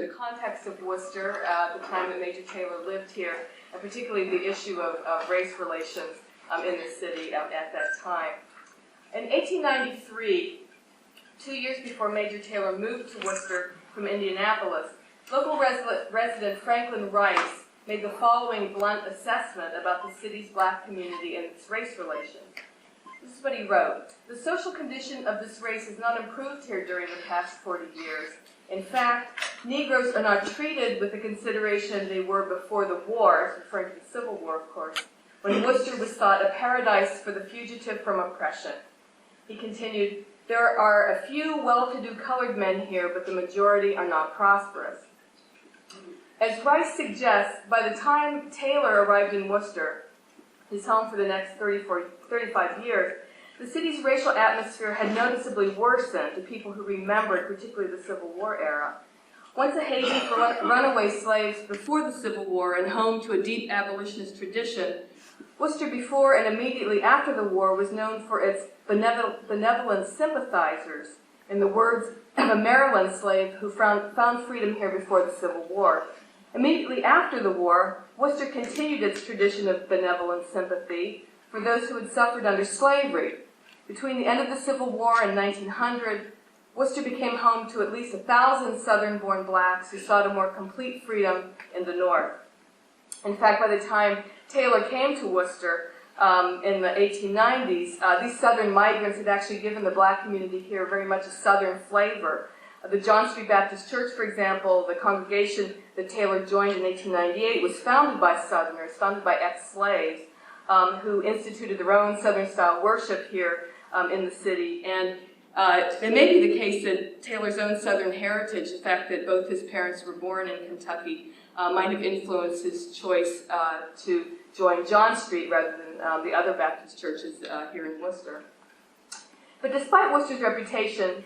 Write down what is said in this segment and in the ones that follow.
the context of Worcester at the time that Major Taylor lived here, and particularly the issue of race relations in the city at that time. In 1893, 2 years before Major Taylor moved to Worcester from Indianapolis, local resident Franklin Rice made the following blunt assessment about the city's black community and its race relations. This is what he wrote. "The social condition of this race has not improved here during the past 40 years. In fact, Negroes are not treated with the consideration they were before the war," referring to the Civil War, of course, "when Worcester was thought a paradise for the fugitive from oppression." He continued, "There are a few well-to-do colored men here, but the majority are not prosperous." As Rice suggests, by the time Taylor arrived in Worcester, his home for the next 35 years, the city's racial atmosphere had noticeably worsened to people who remembered particularly the Civil War era. Once a haven for runaway slaves before the Civil War and home to a deep abolitionist tradition, Worcester before and immediately after the war was known for its benevolent sympathizers, in the words of a Maryland slave who found freedom here before the Civil War. Immediately after the war, Worcester continued its tradition of benevolent sympathy for those who had suffered under slavery. Between the end of the Civil War and 1900, Worcester became home to at least 1,000 Southern-born blacks who sought a more complete freedom in the North. In fact, by the time Taylor came to Worcester in the 1890s, these Southern migrants had actually given the black community here very much a Southern flavor. The John Street Baptist Church, for example, the congregation that Taylor joined in 1898, was founded by Southerners, founded by ex-slaves, who instituted their own Southern-style worship here in the city. And it may be the case that Taylor's own Southern heritage, the fact that both his parents were born in Kentucky, might have influenced his choice to join John Street rather than the other Baptist churches here in Worcester. But despite Worcester's reputation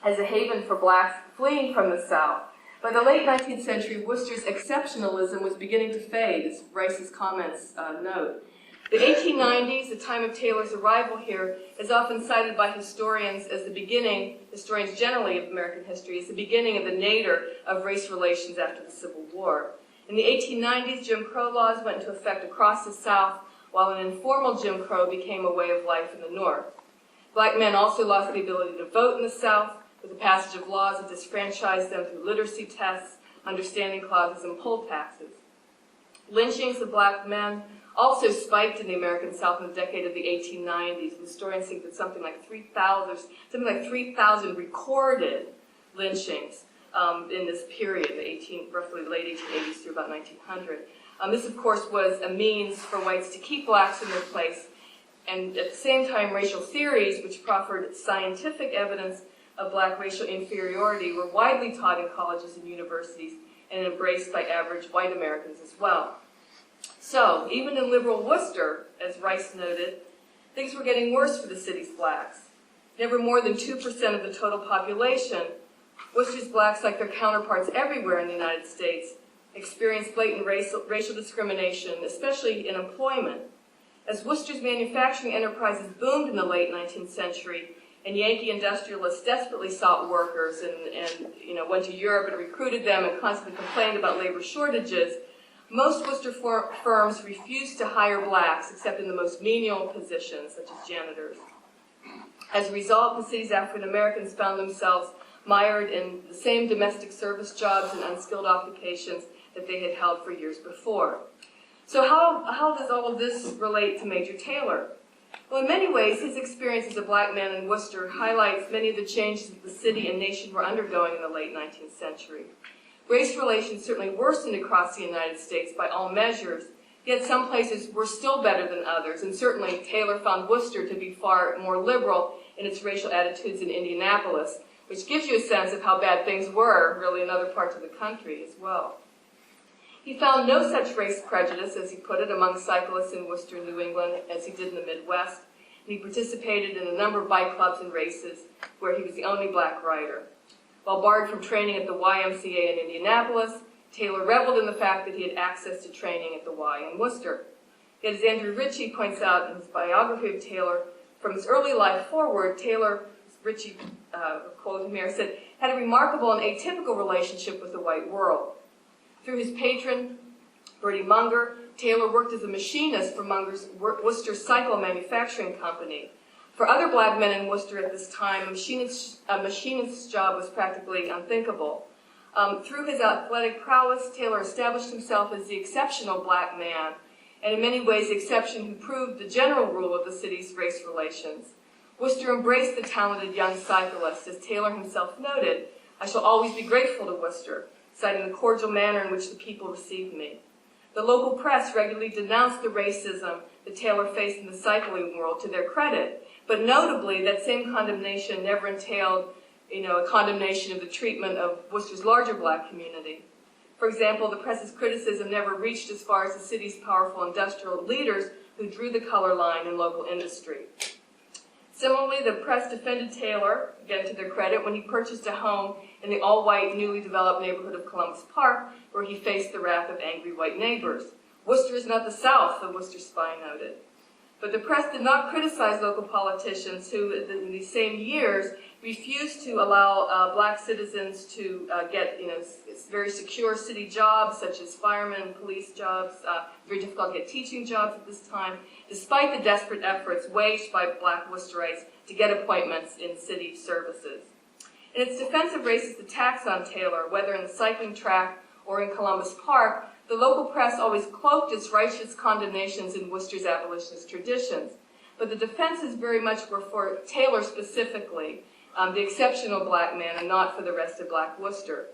as a haven for blacks fleeing from the South, by the late 19th century, Worcester's exceptionalism was beginning to fade, as Rice's comments note. The 1890s, the time of Taylor's arrival here, is often cited by historians as the beginning, historians generally of American history, as the beginning of the nadir of race relations after the Civil War. In the 1890s, Jim Crow laws went into effect across the South, while an informal Jim Crow became a way of life in the North. Black men also lost the ability to vote in the South, with the passage of laws that disfranchised them through literacy tests, understanding clauses, and poll taxes. Lynchings of black men also spiked in the American South in the decade of the 1890s. Historians think that something like 3,000 recorded lynchings in this period, roughly the late 1880s through about 1900. This, of course, was a means for whites to keep blacks in their place, and at the same time, racial theories, which proffered scientific evidence of black racial inferiority, were widely taught in colleges and universities and embraced by average white Americans as well. So, even in liberal Worcester, as Rice noted, things were getting worse for the city's blacks. Never more than 2% of the total population, Worcester's blacks, like their counterparts everywhere in the United States, experienced blatant racial discrimination, especially in employment. As Worcester's manufacturing enterprises boomed in the late 19th century, and Yankee industrialists desperately sought workers and went to Europe and recruited them and constantly complained about labor shortages, most Worcester firms refused to hire blacks except in the most menial positions, such as janitors. As a result, the city's African Americans found themselves mired in the same domestic service jobs and unskilled occupations that they had held for years before. So how does all of this relate to Major Taylor? Well, in many ways, his experience as a black man in Worcester highlights many of the changes that the city and nation were undergoing in the late 19th century. Race relations certainly worsened across the United States by all measures, yet some places were still better than others, and certainly Taylor found Worcester to be far more liberal in its racial attitudes in Indianapolis, which gives you a sense of how bad things were, really, in other parts of the country as well. He found no such race prejudice, as he put it, among cyclists in Worcester and New England as he did in the Midwest, and he participated in a number of bike clubs and races where he was the only black rider. While barred from training at the YMCA in Indianapolis, Taylor reveled in the fact that he had access to training at the Y in Worcester. Yet, as Andrew Ritchie points out in his biography of Taylor, from his early life forward, Ritchie quoted him here, said, had a remarkable and atypical relationship with the white world. Through his patron, Bertie Munger, Taylor worked as a machinist for Munger's Worcester cycle manufacturing company. For other black men in Worcester at this time, a machinist's job was practically unthinkable. Through his athletic prowess, Taylor established himself as the exceptional black man, and in many ways the exception who proved the general rule of the city's race relations. Worcester embraced the talented young cyclist. As Taylor himself noted, "I shall always be grateful to Worcester," citing the cordial manner in which the people received me. The local press regularly denounced the racism that Taylor faced in the cycling world to their credit, but notably that same condemnation never entailed a condemnation of the treatment of Worcester's larger black community. For example, the press's criticism never reached as far as the city's powerful industrial leaders who drew the color line in local industry. Similarly, the press defended Taylor, again to their credit, when he purchased a home in the all-white, newly developed neighborhood of Columbus Park, where he faced the wrath of angry white neighbors. Worcester is not the South, the Worcester spy noted. But the press did not criticize local politicians who, in these same years, refused to allow black citizens to get very secure city jobs, such as firemen and police jobs, very difficult to get teaching jobs at this time, despite the desperate efforts waged by black Worcesterites to get appointments in city services. In its defense of racist attacks on Taylor, whether in the cycling track or in Columbus Park, the local press always cloaked its righteous condemnations in Worcester's abolitionist traditions. But the defenses very much were for Taylor specifically, the exceptional black man, and not for the rest of black Worcester.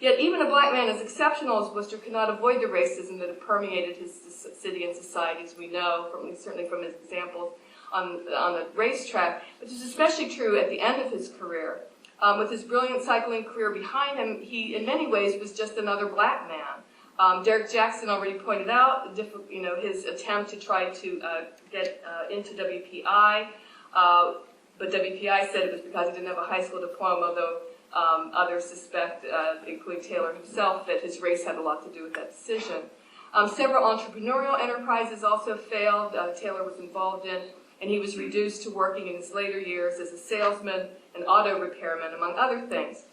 Yet even a black man as exceptional as Worcester could not avoid the racism that had permeated his city and society, as we know, certainly from his examples on the racetrack, which is especially true at the end of his career. With his brilliant cycling career behind him, he, in many ways, was just another black man. Derek Jackson already pointed out, his attempt to try to get into WPI, but WPI said it was because he didn't have a high school diploma, though others suspect, including Taylor himself, that his race had a lot to do with that decision. Several entrepreneurial enterprises also failed. Taylor was involved in, and he was reduced to working in his later years as a salesman and auto repairman, among other things.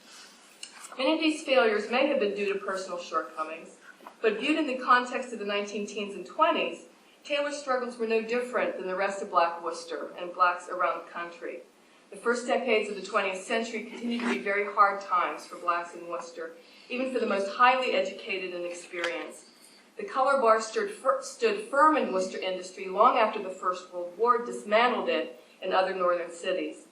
Many of these failures may have been due to personal shortcomings, but viewed in the context of the 19-teens and 20s, Taylor's struggles were no different than the rest of black Worcester and blacks around the country. The first decades of the 20th century continued to be very hard times for blacks in Worcester, even for the most highly educated and experienced. The color bar stood firm in Worcester industry long after the First World War dismantled it in other northern cities.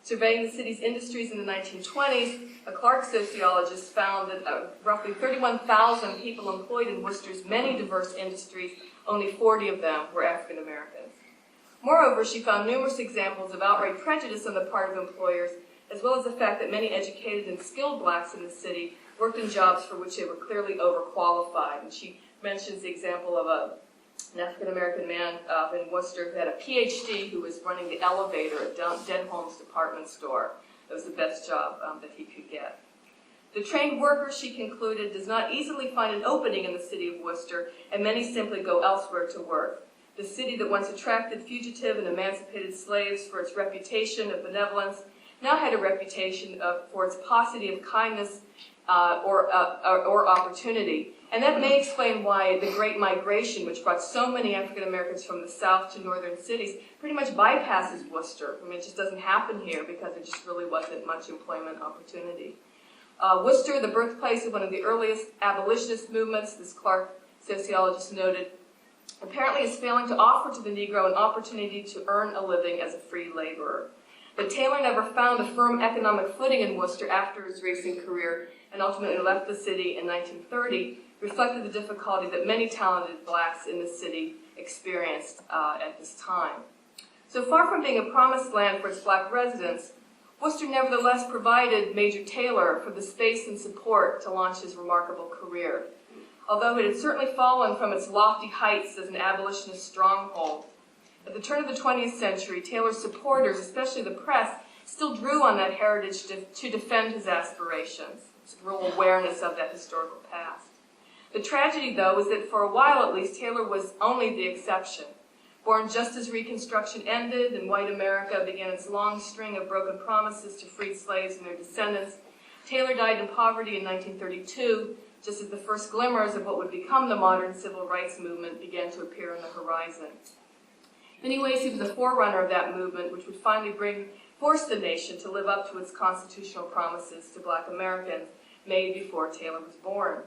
Surveying the city's industries in the 1920s, a Clark sociologist found that roughly 31,000 people employed in Worcester's many diverse industries, only 40 of them were African Americans. Moreover, she found numerous examples of outright prejudice on the part of employers, as well as the fact that many educated and skilled blacks in the city worked in jobs for which they were clearly overqualified. And she mentions the example of an African-American man in Worcester who had a PhD who was running the elevator at Denholm's department store. That was the best job that he could get. The trained worker, she concluded, does not easily find an opening in the city of Worcester, and many simply go elsewhere to work. The city that once attracted fugitive and emancipated slaves for its reputation of benevolence now had a reputation for its paucity of kindness or opportunity. And that may explain why the Great Migration, which brought so many African Americans from the South to northern cities, pretty much bypasses Worcester. I mean, it just doesn't happen here because there just really wasn't much employment opportunity. Worcester, the birthplace of one of the earliest abolitionist movements, this Clark sociologist noted, apparently is failing to offer to the Negro an opportunity to earn a living as a free laborer. But Taylor never found a firm economic footing in Worcester after his racing career and ultimately left the city in 1930, reflected the difficulty that many talented blacks in the city experienced at this time. So far from being a promised land for its black residents, Worcester nevertheless provided Major Taylor for the space and support to launch his remarkable career. Although it had certainly fallen from its lofty heights as an abolitionist stronghold, at the turn of the 20th century, Taylor's supporters, especially the press, still drew on that heritage to defend his aspirations, his real awareness of that historical past. The tragedy, though, is that for a while at least, Taylor was only the exception. Born just as Reconstruction ended and white America began its long string of broken promises to freed slaves and their descendants, Taylor died in poverty in 1932, just as the first glimmers of what would become the modern civil rights movement began to appear on the horizon. In many ways, he was a forerunner of that movement, which would finally force the nation to live up to its constitutional promises to Black Americans made before Taylor was born.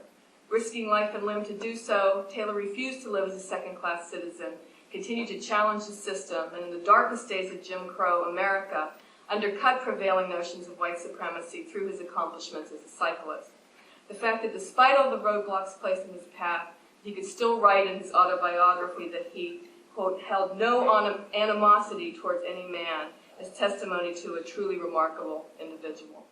Risking life and limb to do so, Taylor refused to live as a second-class citizen, continued to challenge the system, and in the darkest days of Jim Crow America, undercut prevailing notions of white supremacy through his accomplishments as a cyclist. The fact that despite all the roadblocks placed in his path, he could still write in his autobiography that he, quote, held no animosity towards any man, as testimony to a truly remarkable individual.